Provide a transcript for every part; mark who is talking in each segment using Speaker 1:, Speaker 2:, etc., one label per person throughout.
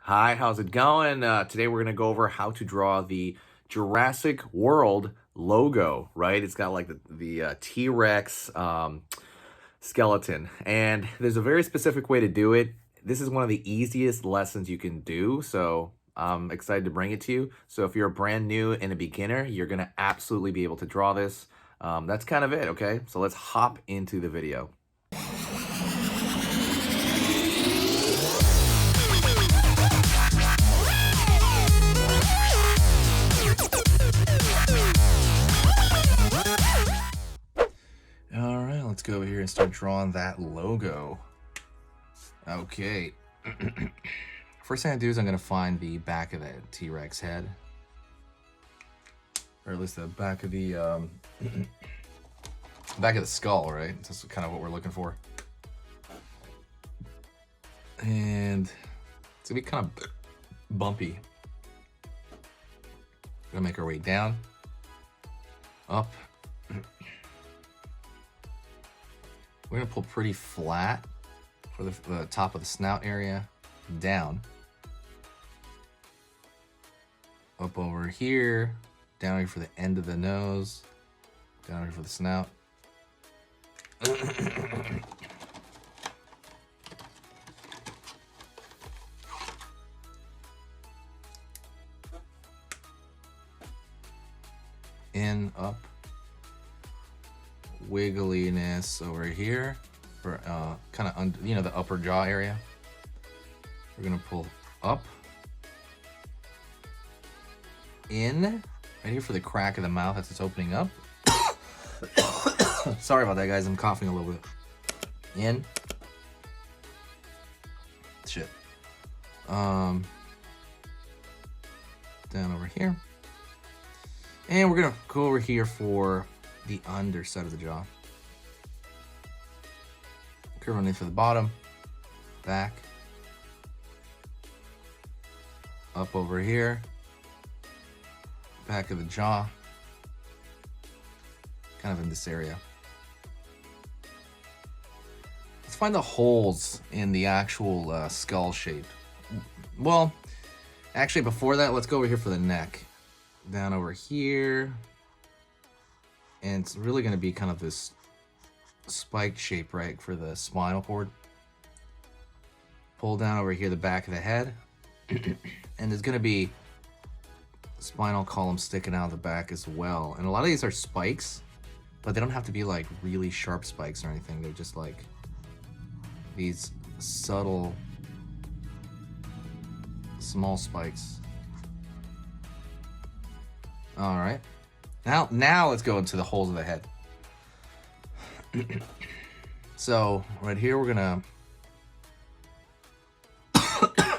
Speaker 1: Hi, how's it going? Today we're gonna go over how to draw the Jurassic World logo, right? It's got like the T-Rex skeleton, and there's a very specific way to do it. This is one of the easiest lessons you can do, so I'm excited to bring it to you. So if you're brand new and a beginner, you're gonna absolutely be able to draw this. That's kind of it, okay? So let's hop into the video. All right, let's go over here and start drawing that logo. Okay. First thing I do is I'm going to find the back of the T-Rex head. Or at least the back of the back of the skull, right? That's kind of what we're looking for. And it's going to be kind of bumpy. We're going to make our way down, up. We're going to pull pretty flat for the top of the snout area, down, up over here, down here for the end of the nose, down here for the snout. In, up, wiggliness over here for kind of under, the upper jaw area. We're gonna pull up, in, right here for the crack of the mouth as it's opening up. Sorry about that, guys. I'm coughing a little bit. In. Shit. Down over here. And we're gonna go over here for the underside of the jaw. Curve underneath for the bottom, back, up over here, back of the jaw, kind of in this area. Let's find the holes in the actual skull shape. Well, actually before that, let's go over here for the neck. Down over here. And it's really going to be kind of this spiked shape, right, for the spinal cord. Pull down over here the back of the head. And there's going to be spinal column sticking out of the back as well. And a lot of these are spikes, but they don't have to be like really sharp spikes or anything. They're just like these subtle, small spikes. All right. Now let's go into the holes of the head. So right here we're gonna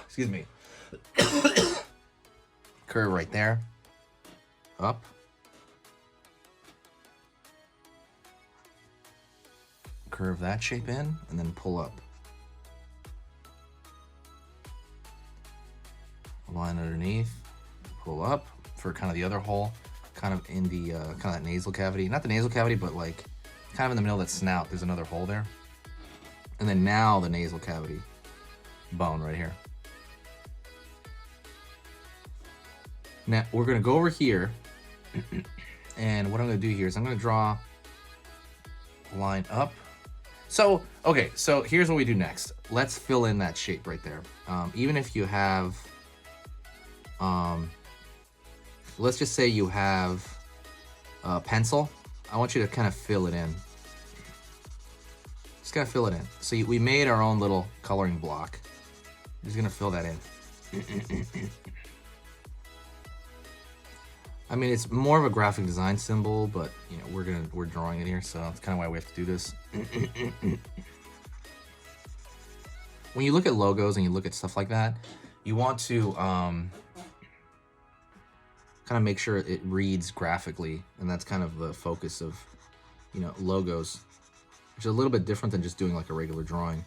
Speaker 1: excuse me. Curve right there. Up. Curve that shape in and then pull up. Line underneath. Pull up for kind of the other hole. Kind of in the kind of that nasal cavity, not the nasal cavity, but like kind of in the middle of that snout. There's another hole there, and then now the nasal cavity bone right here. Now we're gonna go over here, and what I'm gonna do here is I'm gonna draw a line up. So okay, so here's what we do next. Let's fill in that shape right there. Even if you have let's just say you have a pencil. I want you to kind of fill it in. Just gotta fill it in. So we made our own little coloring block. I'm just gonna fill that in. I mean, it's more of a graphic design symbol, but we're drawing it here, so that's kind of why we have to do this. When you look at logos and you look at stuff like that, you want to kind of make sure it reads graphically, and that's kind of the focus of logos, which is a little bit different than just doing like a regular drawing.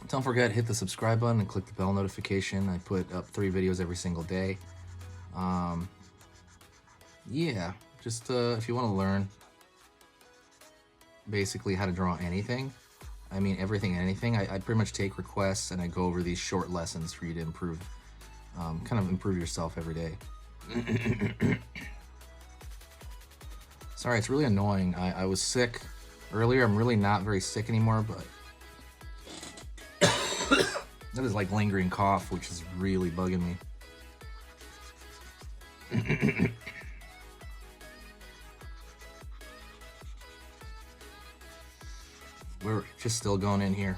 Speaker 2: Don't forget, hit the subscribe button and click the bell notification. I put up 3 videos every single day. Yeah, just if you want to learn basically how to draw anything, I mean everything and anything, I pretty much take requests and I go over these short lessons for you to improve, kind of improve yourself every day. Sorry, it's really annoying. I was sick earlier. I'm really not very sick anymore, but that is like lingering cough, which is really bugging me. We're just still going in here.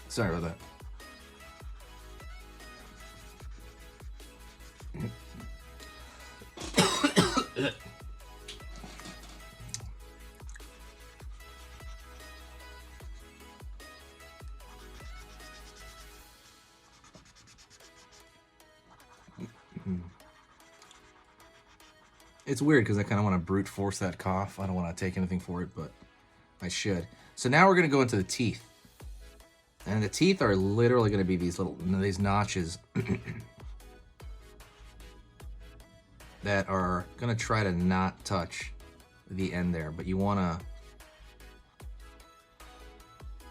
Speaker 2: Sorry about that. It's weird because I kind of want to brute force that cough. I don't want to take anything for it, but I should. So now we're going to go into the teeth. And the teeth are literally going to be these notches that are going to try to not touch the end there, but you want to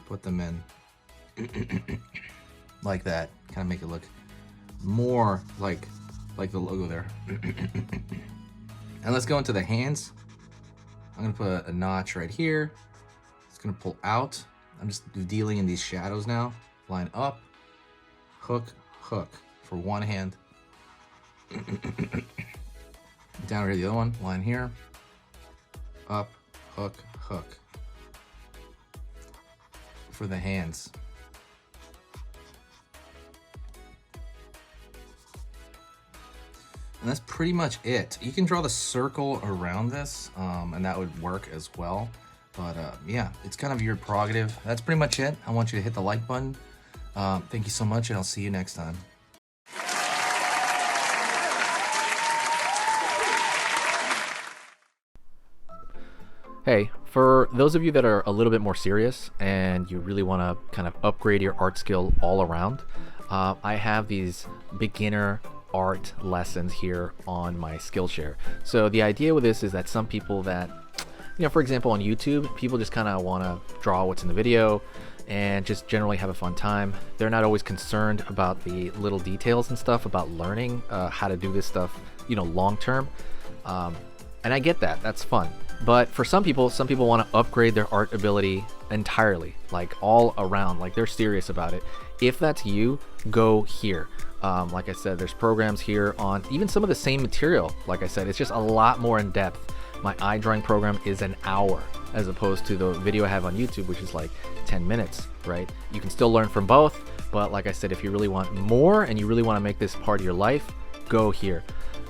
Speaker 2: put them in like that, kind of make it look more like the logo there. And let's go into the hands. I'm going to put a notch right here. It's going to pull out. I'm just dealing in these shadows now. Line up, hook, hook for one hand. Down here, the other one, line here. Up, hook, hook. For the hands. And that's pretty much it. You can draw the circle around this, and that would work as well. But yeah, it's kind of your prerogative. That's pretty much it. I want you to hit the like button. Thank you so much, and I'll see you next time.
Speaker 1: Hey, for those of you that are a little bit more serious and you really want to kind of upgrade your art skill all around, I have these beginner art lessons here on my Skillshare. So the idea with this is that some people that, you know, for example, on YouTube, people just kind of want to draw what's in the video and just generally have a fun time. They're not always concerned about the little details and stuff about learning how to do this stuff, you know, long term. And I get that, that's fun. But for some people want to upgrade their art ability entirely, like all around, like they're serious about it. If that's you, go here. Like I said, there's programs here on even some of the same material. Like I said, it's just a lot more in depth. My eye drawing program is an hour as opposed to the video I have on YouTube, which is like 10 minutes, right? You can still learn from both, but like I said, if you really want more and you really want to make this part of your life, go here.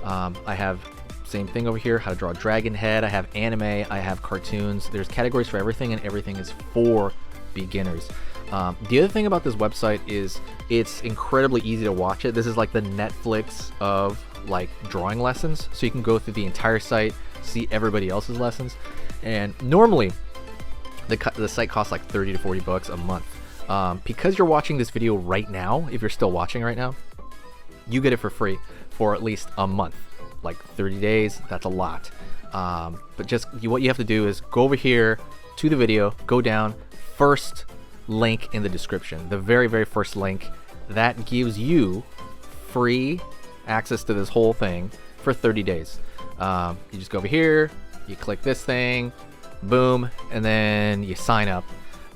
Speaker 1: I have same thing over here, how to draw a dragon head. I have anime, I have cartoons. There's categories for everything, and everything is for beginners. The other thing about this website is it's incredibly easy to watch it. This is like the Netflix of like drawing lessons. So you can go through the entire site, see everybody else's lessons. And normally the site costs like 30 to 40 bucks a month. Because you're watching this video right now, if you're still watching right now, you get it for free for at least a month. Like 30 days, that's a lot. But just what you have to do is go over here to the video, go down, first link in the description, the very, very first link. That gives you free access to this whole thing for 30 days. You just go over here, you click this thing, boom, and then you sign up.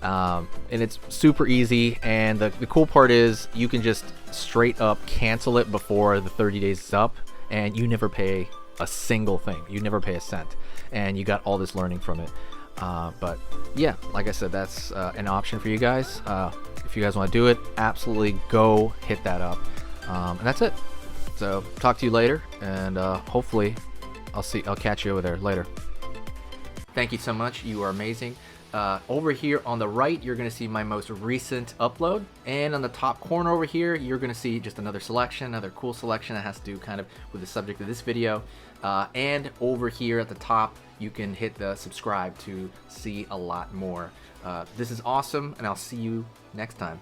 Speaker 1: And it's super easy, and the cool part is you can just straight up cancel it before the 30 days is up, and you never pay a single thing. You never pay a cent, and you got all this learning from it. But yeah, like I said, that's an option for you guys. If you guys want to do it, absolutely go hit that up. And that's it. So talk to you later, and hopefully I'll catch you over there later.
Speaker 3: Thank you so much. You are amazing. Over here on the right, you're going to see my most recent upload. And on the top corner over here, you're going to see just another selection, another cool selection that has to do kind of with the subject of this video. And over here at the top, you can hit the subscribe to see a lot more. This is awesome, and I'll see you next time.